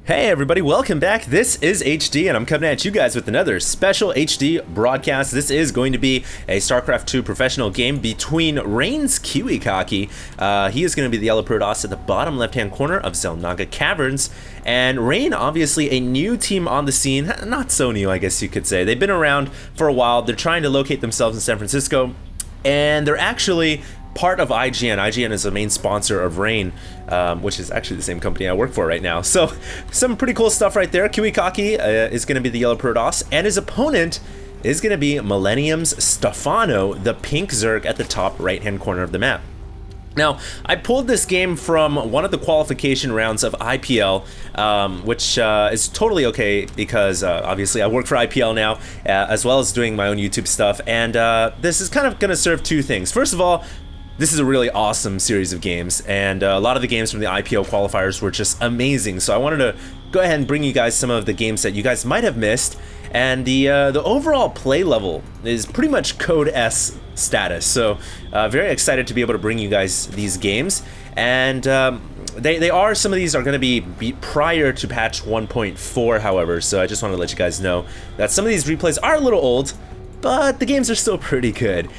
Hey everybody, welcome back. This is HD and I'm coming at you guys with another special HD broadcast. This is going to be a Starcraft 2 professional game between Rain's KiwiKaki. He is going to be the yellow Protoss at the bottom left-hand corner of Zelnaga Caverns. And Rain, obviously a new team on the scene. Not so new, I guess you could say. They've been around for a while. They're trying to locate themselves in San Francisco. And they're actually part of IGN. IGN is the main sponsor of Rain, which is actually the same company I work for right now. So some pretty cool stuff right there. KiwiKaki is going to be the yellow Protoss, and his opponent is going to be Millennium's Stephano, the pink Zerg at the top right-hand corner of the map. Now, I pulled this game from one of the qualification rounds of IPL, which is totally okay because obviously I work for IPL now, as well as doing my own YouTube stuff, and this is kind of going to serve two things. First of all, this is a really awesome series of games, and a lot of the games from the IPO qualifiers were just amazing, so I wanted to go ahead and bring you guys some of the games that you guys might have missed, and the overall play level is pretty much Code S status, so very excited to be able to bring you guys these games, and they are, some of these are going to be prior to patch 1.4, however, so I just want to let you guys know that some of these replays are a little old, but the games are still pretty good.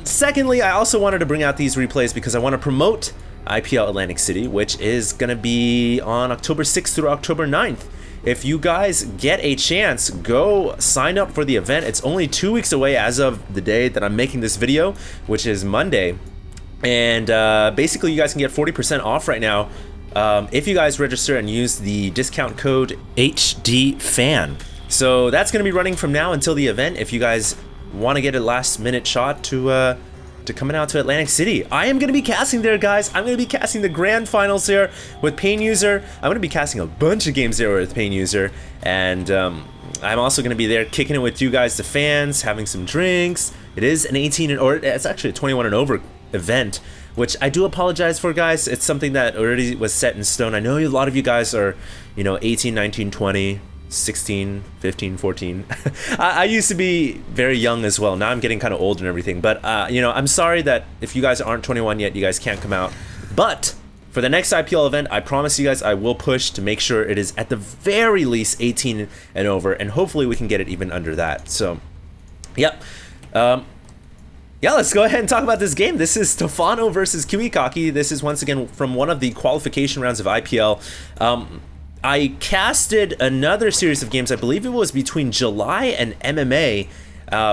Secondly, I also wanted to bring out these replays because I want to promote IPL Atlantic City, which is going to be on October 6th through October 9th. If you guys get a chance, go sign up for the event. It's only 2 weeks away as of the day that I'm making this video, which is Monday. And basically, you guys can get 40% off right now if you guys register and use the discount code HDFAN. So that's going to be running from now until the event. If you guys want to get a last minute shot to coming out to Atlantic City, I am going to be casting there, guys. I'm going to be casting the grand finals here with Pain User. I'm going to be casting a bunch of games there with Pain User, and I'm also going to be there kicking it with you guys, the fans, having some drinks. It is an 18 or it's actually a 21 and over event, which I do apologize for, guys. It's something that already was set in stone. I know a lot of you guys are, 18, 19, 20, 16, 15, 14. I used to be very young as well. Now I'm getting kind of old and everything. But, I'm sorry that if you guys aren't 21 yet, you guys can't come out. But for the next IPL event, I promise you guys I will push to make sure it is at the very least 18 and over. And hopefully we can get it even under that. So, yep. Yeah, let's go ahead and talk about this game. This is Stephano versus KiwiKaki. This is once again from one of the qualification rounds of IPL. I casted another series of games, I believe it was between July and MMA,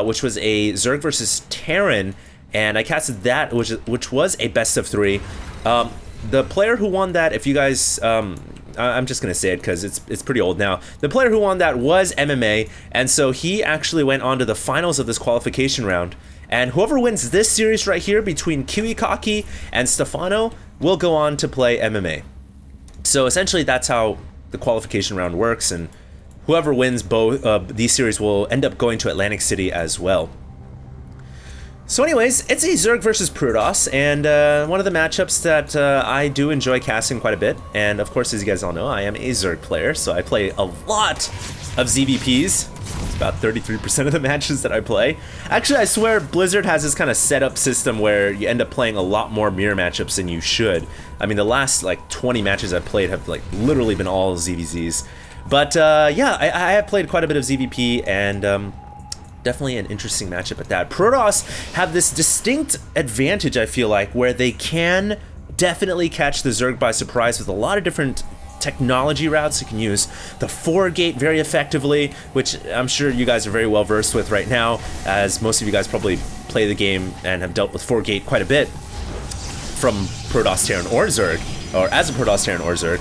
which was a Zerg versus Terran, and I casted that, which was a best of 3. The player who won that, if you guys, I'm just gonna say it because it's pretty old now. The player who won that was MMA, and so he actually went on to the finals of this qualification round. And whoever wins this series right here between KiwiKaki and Stephano will go on to play MMA. So essentially, that's how the qualification round works, and whoever wins both these series will end up going to Atlantic City as well. So anyways, it's a Zerg versus Protoss, and one of the matchups that I do enjoy casting quite a bit, and of course, as you guys all know, I am a Zerg player, so I play a lot of ZVPs. It's about 33% of the matches that I play. Actually, I swear Blizzard has this kind of setup system where you end up playing a lot more mirror matchups than you should. I mean, the last like 20 matches I've played have like literally been all ZVZs. But yeah, I have played quite a bit of ZVP, and definitely an interesting matchup at that. Protoss have this distinct advantage, I feel like, where they can definitely catch the Zerg by surprise with a lot of different technology routes. You can use the 4-gate very effectively, which I'm sure you guys are very well versed with right now, as most of you guys probably play the game and have dealt with 4-gate quite a bit from Protoss, Terran, or Zerg, or as a Protoss, Terran, or Zerg.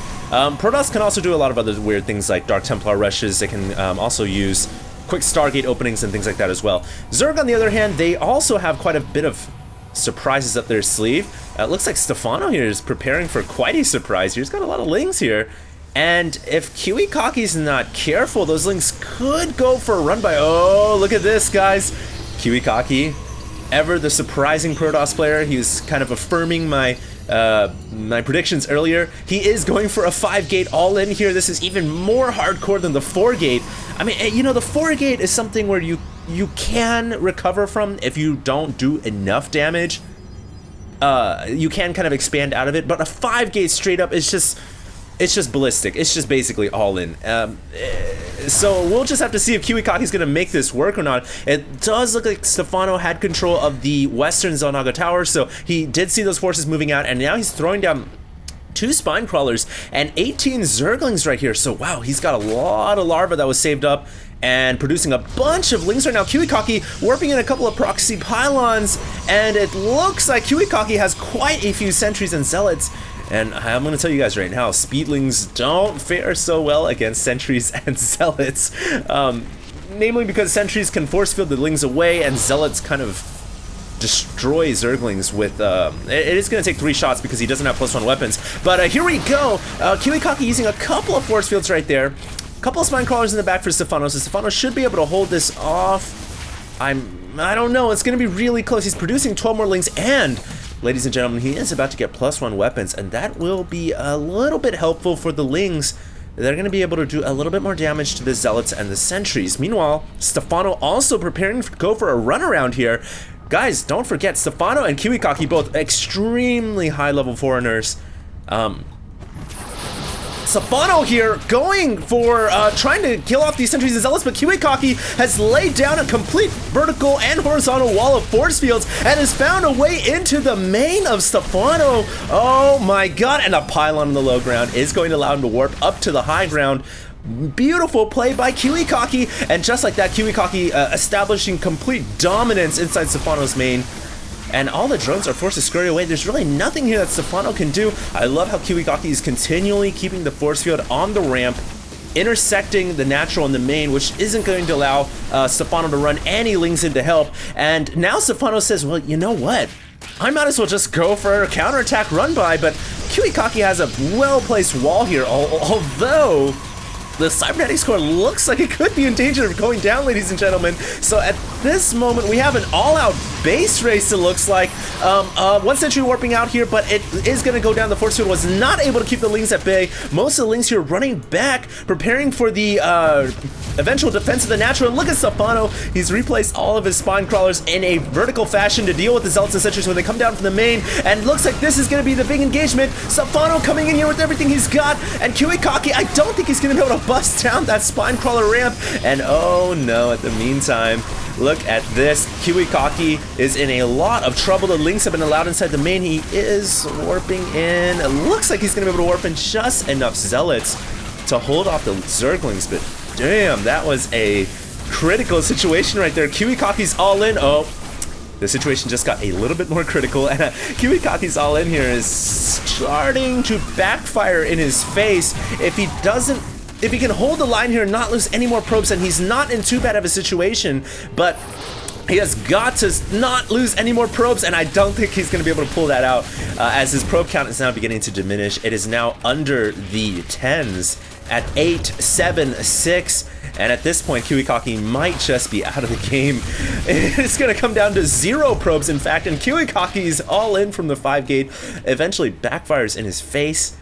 Protoss can also do a lot of other weird things like Dark Templar rushes. They can also use quick Stargate openings and things like that as well. Zerg, on the other hand, they also have quite a bit of surprises up their sleeve. It looks like Stephano here is preparing for quite a surprise. He's got a lot of lings here, and if KiwiKaki's not careful, those lings could go for a run by. Oh, look at this, guys. KiwiKaki, ever the surprising Protoss player. He was kind of affirming my predictions earlier. He is going for a 5-gate all-in here. This is even more hardcore than the 4-gate. I mean, the 4-gate is something where you can recover from if you don't do enough damage. You can kind of expand out of it, but a 5-gate straight up is just it's just ballistic. It's just basically all in. So we'll just have to see if KiwiKaki's going to make this work or not. It does look like Stephano had control of the western Zelnaga Tower, so he did see those forces moving out, and now he's throwing down 2 spine crawlers and 18 zerglings right here. So wow, he's got a lot of larvae that was saved up and producing a bunch of lings right now. KiwiKaki warping in a couple of proxy pylons, and it looks like KiwiKaki has quite a few sentries and zealots. And I'm going to tell you guys right now, speedlings don't fare so well against sentries and zealots. Namely because sentries can force field the lings away, and zealots kind of destroy zerglings with, it is going to take 3 shots because he doesn't have +1 weapons. But here we go. KiwiKaki using a couple of force fields right there. Couple of spine crawlers in the back for Stephano, so Stephano should be able to hold this off. I don't know, it's going to be really close. He's producing 12 more lings, and ladies and gentlemen, he is about to get +1 weapons, and that will be a little bit helpful for the lings. They're going to be able to do a little bit more damage to the zealots and the sentries. Meanwhile, Stephano also preparing to go for a run around here. Guys, don't forget, Stephano and KiwiKaki, both extremely high-level foreigners. Stephano here going for trying to kill off these sentries and zealots, but KiwiKaki has laid down a complete vertical and horizontal wall of force fields and has found a way into the main of Stephano. Oh my god, and a pylon on the low ground is going to allow him to warp up to the high ground. Beautiful play by KiwiKaki, and just like that, KiwiKaki establishing complete dominance inside Stephano's main. And all the drones are forced to scurry away. There's really nothing here that Stephano can do. I love how KiwiKaki is continually keeping the force field on the ramp, intersecting the natural and the main, which isn't going to allow Stephano to run any lings in to help. And now Stephano says, well, you know what? I might as well just go for a counterattack run by, but KiwiKaki has a well-placed wall here, although the cybernetics core looks like it could be in danger of going down, ladies and gentlemen. So at this moment, we have an all-out base race, it looks like. 1 sentry warping out here, but it is going to go down. The force field was not able to keep the lings at bay. Most of the lings here running back, preparing for the eventual defense of the natural. And look at Stephano. He's replaced all of his spine crawlers in a vertical fashion to deal with the zealots and sentries when they come down from the main. And looks like this is going to be the big engagement. Stephano coming in here with everything he's got. And KiwiKaki, I don't think he's going to be able to bust down that spine crawler ramp. And oh no, at the meantime, look at this. KiwiKaki is in a lot of trouble. The lings have been allowed inside the main. He is warping in. It looks like he's going to be able to warp in just enough zealots to hold off the zerglings, but damn, that was a critical situation right there. KiwiKaki's all in. Oh, the situation just got a little bit more critical, and KiwiKaki's all in here is starting to backfire in his face. If he can hold the line here and not lose any more probes, then he's not in too bad of a situation, but he has got to not lose any more probes, and I don't think he's going to be able to pull that out as his probe count is now beginning to diminish. It is now under the 10s at 8, 7, 6, and at this point, KiwiKaki might just be out of the game. It's going to come down to 0 probes, in fact, and KiwiKaki's all in from the 5 gate, eventually backfires in his face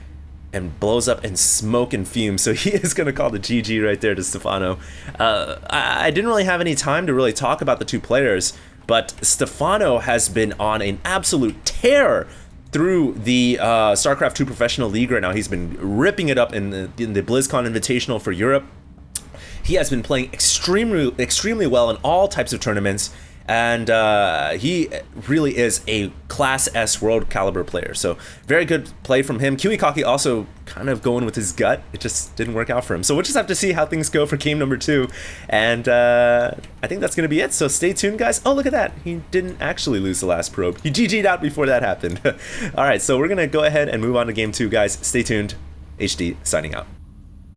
and blows up in smoke and fume. So he is going to call the GG right there to Stephano. I didn't really have any time to really talk about the 2 players, but Stephano has been on an absolute tear through the Starcraft 2 Professional League right now. He's been ripping it up in the BlizzCon Invitational for Europe. He has been playing extremely well in all types of tournaments, and he really is a Class S world caliber player. So very good play from him. KiwiKaki also kind of going with his gut. It just didn't work out for him. So we'll just have to see how things go for game number 2. And I think that's going to be it. So stay tuned, guys. Oh, look at that. He didn't actually lose the last probe. He GG'd out before that happened. All right, so we're going to go ahead and move on to game 2, guys. Stay tuned. HD signing out.